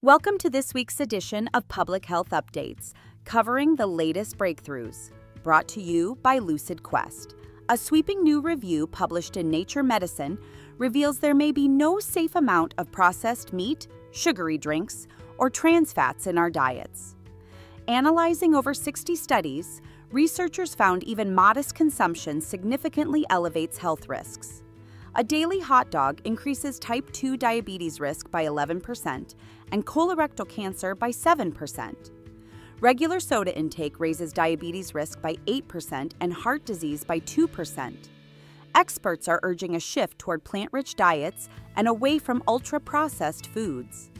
Welcome to this week's edition of Public Health Updates, covering the latest breakthroughs, brought to you by Lucid Quest. A sweeping new review published in Nature Medicine reveals there may be no safe amount of processed meat, sugary drinks, or trans fats in our diets. Analyzing over 60 studies, researchers found even modest consumption significantly elevates health risks. A daily hot dog increases type 2 diabetes risk by 11% and colorectal cancer by 7%. Regular soda intake raises diabetes risk by 8% and heart disease by 2%. Experts are urging a shift toward plant-rich diets and away from ultra-processed foods.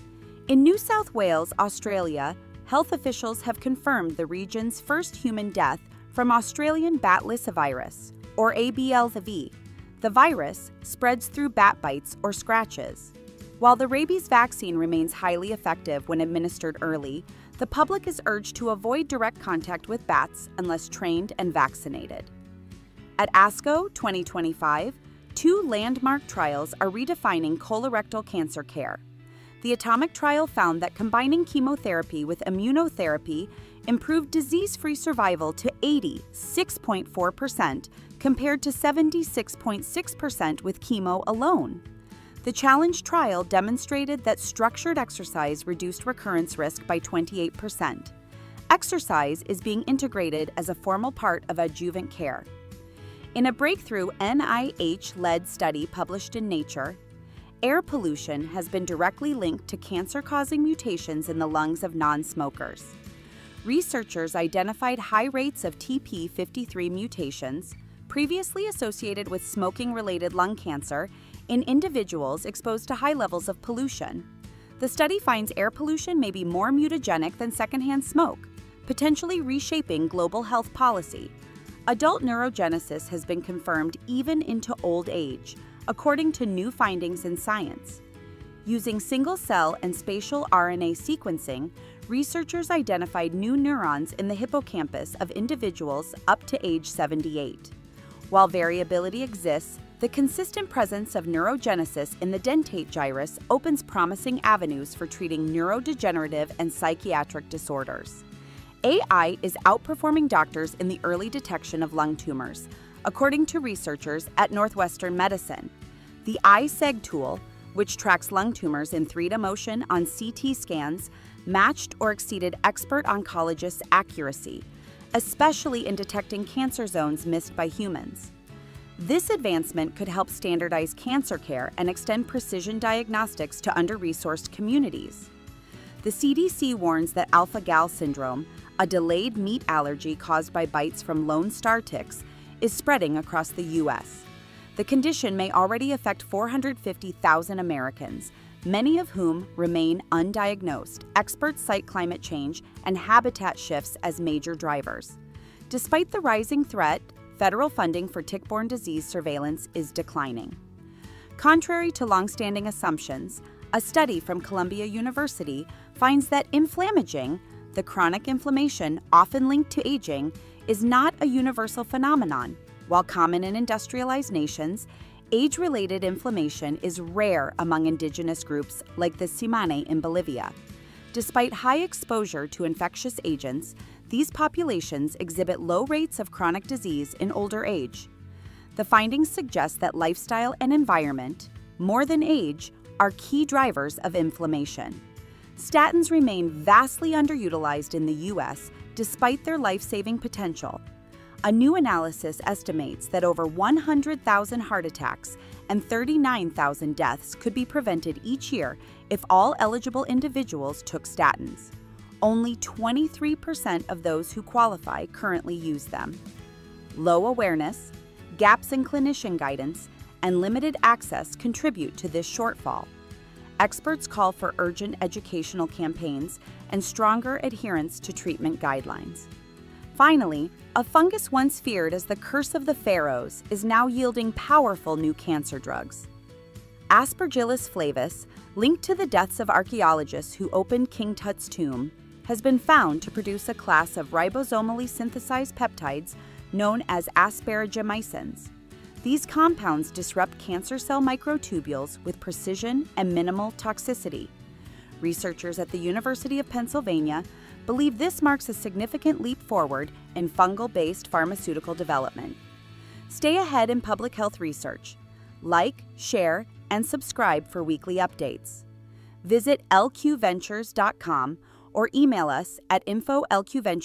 In New South Wales, Australia, health officials have confirmed the region's first human death from Australian bat lyssavirus, or ABLV. The virus spreads through bat bites or scratches. While the rabies vaccine remains highly effective when administered early, the public is urged to avoid direct contact with bats unless trained and vaccinated. At ASCO 2025, two landmark trials are redefining colorectal cancer care. The ATOMIC trial found that combining chemotherapy with immunotherapy improved disease-free survival to 86.4% compared to 76.6% with chemo alone. The challenge trial demonstrated that structured exercise reduced recurrence risk by 28%. Exercise is being integrated as a formal part of adjuvant care. In a breakthrough NIH-led study published in Nature, air pollution has been directly linked to cancer-causing mutations in the lungs of non-smokers. Researchers identified high rates of TP53 mutations, previously associated with smoking-related lung cancer, in individuals exposed to high levels of pollution. The study finds air pollution may be more mutagenic than secondhand smoke, potentially reshaping global health policy. Adult neurogenesis has been confirmed even into old age, according to new findings in Science. Using single-cell and spatial RNA sequencing, researchers identified new neurons in the hippocampus of individuals up to age 78. While variability exists, the consistent presence of neurogenesis in the dentate gyrus opens promising avenues for treating neurodegenerative and psychiatric disorders. AI is outperforming doctors in the early detection of lung tumors, according to researchers at Northwestern Medicine. The iSeg tool, which tracks lung tumors in 3D motion on CT scans, matched or exceeded expert oncologists' accuracy, especially in detecting cancer zones missed by humans. This advancement could help standardize cancer care and extend precision diagnostics to under-resourced communities. The CDC warns that alpha-gal syndrome, a delayed meat allergy caused by bites from lone star ticks, is spreading across the U.S. The condition may already affect 450,000 Americans, many of whom remain undiagnosed. Experts cite climate change and habitat shifts as major drivers. Despite the rising threat, federal funding for tick-borne disease surveillance is declining. Contrary to longstanding assumptions, a study from Columbia University finds that inflammaging, the chronic inflammation often linked to aging, is not a universal phenomenon. While common in industrialized nations, age-related inflammation is rare among indigenous groups like the Tsimane in Bolivia. Despite high exposure to infectious agents, these populations exhibit low rates of chronic disease in older age. The findings suggest that lifestyle and environment, more than age, are key drivers of inflammation. Statins remain vastly underutilized in the U.S. despite their life-saving potential. A new analysis estimates that over 100,000 heart attacks and 39,000 deaths could be prevented each year if all eligible individuals took statins. Only 23% of those who qualify currently use them. Low awareness, gaps in clinician guidance, and limited access contribute to this shortfall. Experts call for urgent educational campaigns and stronger adherence to treatment guidelines. Finally, a fungus once feared as the curse of the pharaohs is now yielding powerful new cancer drugs. Aspergillus flavus, linked to the deaths of archaeologists who opened King Tut's tomb, has been found to produce a class of ribosomally synthesized peptides known as asparagomycins. These compounds disrupt cancer cell microtubules with precision and minimal toxicity. Researchers at the University of Pennsylvania believe this marks a significant leap forward in fungal-based pharmaceutical development. Stay ahead in public health research. Like, share, and subscribe for weekly updates. Visit lqventures.com or email us at info@lqventures.com.